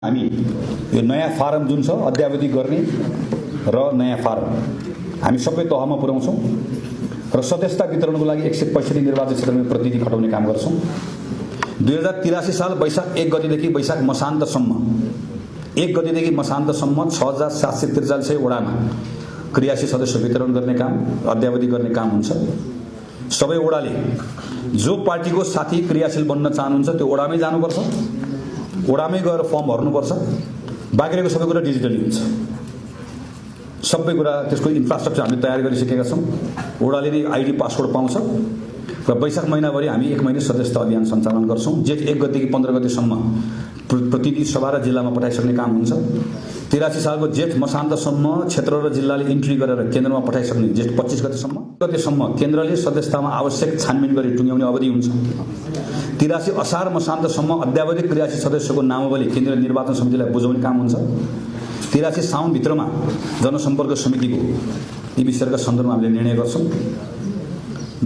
हामी यो नयाँ फारम जुन छ अद्यावधिक गर्ने र नयाँ फारम हामी सबै तहमा पुर्याउँछौं र सदस्यता वितरणको लागि 165 निर्वाचन क्षेत्रमा प्रतिनिधि खटाउने काम गर्छौं। 2083 साल वैशाख 1 गतेदेखि वैशाख मसान्तसम्म 1 गतेदेखि मसान्तसम्म 6743 वडामा क्रियाशील सदस्य वितरण गर्ने काम अद्यावधिक गर्ने काम हुन्छ। सबै वडाले जो पार्टीको साथी क्रियाशील बन्न चाहनुहुन्छ त्यो वडामै जानुपर्छ, वडामै गएर फर्म भर्नुपर्छ। बाँकी रहेको सबै कुरा डिजिटली हुन्छ। सबै कुरा त्यसको इन्फ्रास्ट्रक्चर हामीले तयार गरिसकेका छौं। वडाले नै आइडी पासवर्ड पाउँछ र वैशाख महिनाभरि हामी 1 महिना सदस्यता अभियान सञ्चालन गर्छौं। जेठ 1 गतेदेखि 15 गतेसम्म प्रतिनिधि सभा र जिल्लामा पठाइसक्ने काम हुन्छ। 83 सालको जेठ मसान्तसम्म क्षेत्र र जिल्लाले इन्ट्री गरेर केन्द्रमा पठाइसक्ने जेठ 25 गतेसम्म केन्द्रले सदस्यतामा आवश्यक छानबिन गरी टुङ्ग्याउने अवधि हुन्छ। 83 असार मसान्तसम्म अद्यावधिक क्रियाशील सदस्यको नामावली केन्द्रीय निर्वाचन समितिलाई बुझाउने काम हुन्छ। 83 साउन भित्रमा जनसम्पर्क समितिको यी विषयका सन्दर्भमा हामीले निर्णय गर्छौं।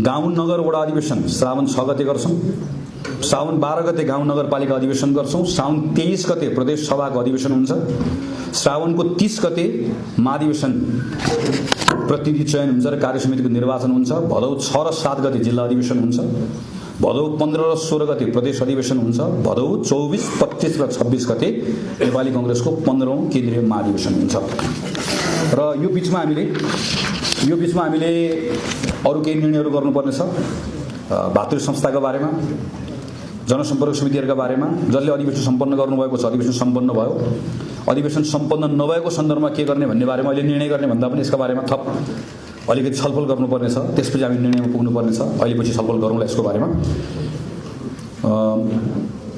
गाउँ नगर वडा अधिवेशन श्रावण 6 गते गर्छौं। साउन 12 गते गाउँ नगरपालिका अधिवेशन गर्छौं। साउन 23 गते प्रदेश सभाको अधिवेशन हुन्छ। श्रावणको 30 गते महाधिवेशन प्रतिनिधि चयन हुन्छ र कार्यसमितिको निर्वाचन हुन्छ। भदौ 6 र 7 गते जिल्ला अधिवेशन हुन्छ। भदौ 15 र 16 गते प्रदेश अधिवेशन हुन्छ। भदौ 24, 25 र 26 गते नेपाली कांग्रेसको 15औं केन्द्रीय महाधिवेशन हुन्छ। र यो बीचमा हामीले अरु केही निर्णयहरू गर्नुपर्ने छ। भातृ संस्थाको बारेमा, जनसम्पर्क समितिहरुका बारेमा, जसले अधिवेशन सम्पन्न गर्नुभएको छ अधिवेशन सम्पन्न भयो, अधिवेशन सम्पन्न नभएको सन्दर्भमा के गर्ने भन्ने बारेमा अहिले निर्णय गर्ने भन्दा पनि यसका बारेमा थप अलिकति छलफल गर्नुपर्ने छ। त्यसपछि हामी निर्णयमा पुग्नुपर्ने छ। अहिले पछि छलफल गरौँला यसको बारेमा।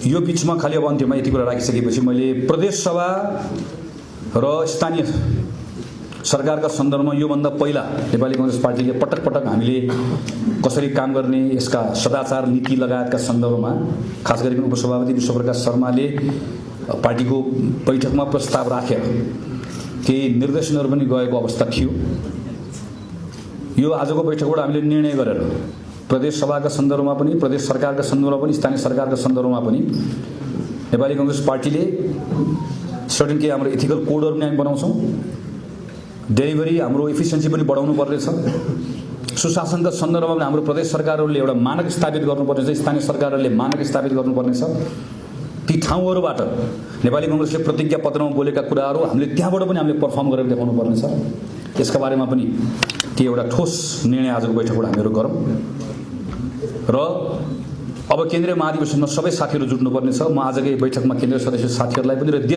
यो बीचमा खाली अब अन्त्यमा यति कुरा राखिसकेपछि मैले प्रदेश सभा र स्थानीय सरकारका सन्दर्भमा यो भन्दा पहिला नेपाली कांग्रेस पार्टीले पटक पटक हामीले कसरी काम गर्ने, यसका सदाचार नीति लगायतका सन्दर्भमा खास गरी उपसभापति विश्वप्रकाश शर्माले पार्टीको बैठकमा प्रस्ताव राखेर केही निर्देशनहरू पनि गएको अवस्था थियो। यो आजको बैठकबाट हामीले निर्णय गरेर प्रदेश सभाका सन्दर्भमा पनि, प्रदेश सरकारका सन्दर्भमा पनि, स्थानीय सरकारका सन्दर्भमा पनि नेपाली कांग्रेस पार्टीले सर्टेन के हाम्रो एथिकल कोडहरू पनि हामी बनाउँछौं। डेलिभरी हाम्रो एफिसिएन्सी पनि बढाउनु पर्ने छ। सुशासनका सन्दर्भमा पनि हाम्रो प्रदेश सरकारहरूले एउटा मानक स्थापित गर्नुपर्ने छ, स्थानीय सरकारहरूले मानक स्थापित गर्नुपर्ने छ। ती ठाउँहरूबाट नेपाली कांग्रेसले प्रतिज्ञा पत्रमा बोलेका कुराहरू हामीले त्यहाँबाट पनि हामीले परफर्म गरेर देखाउनु पर्ने छ। यसका बारेमा पनि के एउटा ठोस निर्णय आजको बैठकबाट हामीहरू गरौँ। र अब केन्द्रीय महाधिवेशनमा सबै साथीहरू जुट्नुपर्ने छ। म आजकै बैठकमा केन्द्रीय सदस्य साथीहरूलाई पनि